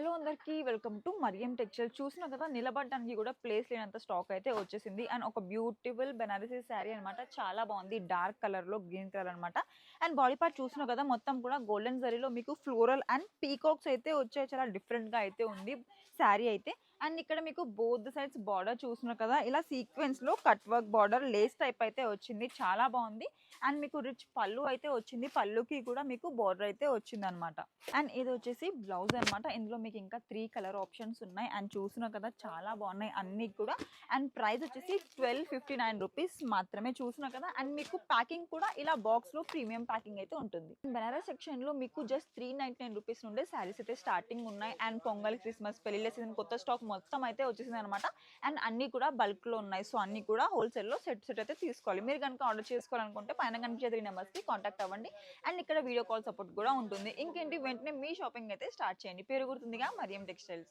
Hello అందరికీ welcome to Mariam textile. చూసినా కదా నిలబడడానికి కూడా ప్లేస్ లేనంత స్టాక్ అయితే వచ్చేసింది. అండ్ ఒక బ్యూటిఫుల్ బెనారసీ శారీ అనమాట. చాలా బాగుంది. డార్క్ కలర్ లో గ్రీన్ కలర్ అనమాట. అండ్ బాడీ పార్ట్ చూసినా కదా మొత్తం కూడా గోల్డెన్ జరీలో మీకు ఫ్లోరల్ అండ్ పీకాక్స్ అయితే వచ్చాయి. చాలా డిఫరెంట్ గా అయితే ఉంది శారీ అయితే. అండ్ ఇక్కడ మీకు బోత్ సైడ్స్ బార్డర్ చూసినా కదా ఇలా సీక్వెన్స్ లో cut work border lace type అయితే వచ్చింది. చాలా బాగుంది. అండ్ మీకు రిచ్ పళ్ళు అయితే వచ్చింది. పళ్ళుకి కూడా మీకు బార్డర్ అయితే వచ్చింది అనమాట. అండ్ ఇది వచ్చేసి బ్లౌజ్ అనమాట. ఇందులో మీకు ఇంకా 3 కలర్ ఆప్షన్స్ ఉన్నాయి. అండ్ చూసినా కదా చాలా బాగున్నాయి అన్ని కూడా. అండ్ ప్రైస్ వచ్చేసి 1259 రూపీస్ మాత్రమే. చూసినా కదా. అండ్ మీకు ప్యాకింగ్ కూడా ఇలా బాక్స్ లో ప్రీమియం ప్యాకింగ్ అయితే ఉంటుంది. బెనారస్ సెక్షన్ లో మీకు జస్ట్ 399 రూపీస్ నుండే శారీస్ అయితే స్టార్టింగ్ ఉన్నాయి. అండ్ పొంగల్, క్రిస్మస్, పెళ్లిళ్ళ సీజన్ కొత్త స్టాక్ మొత్తం అయితే వచ్చేసింది అనమాట. అండ్ అన్ని కూడా బల్క్ లో ఉన్నాయి. సో అన్ని కూడా హోల్సేల్ లో సెట్ అయితే తీసుకోవాలి. మీరు కనుక ఆర్డర్ చేసుకోవాలనుకుంటే పైన కనిపించే 3 నెంబర్స్ కి కాంటాక్ట్ అవ్వండి. అండ్ ఇక్కడ వీడియో కాల్ సపోర్ట్ కూడా ఉంటుంది. ఇంకేంటి, వెంటనే మీ షాపింగ్ అయితే స్టార్ట్ చేయండి. పేరు గుర్తుందిగా, మరియం టెక్స్టైల్స్.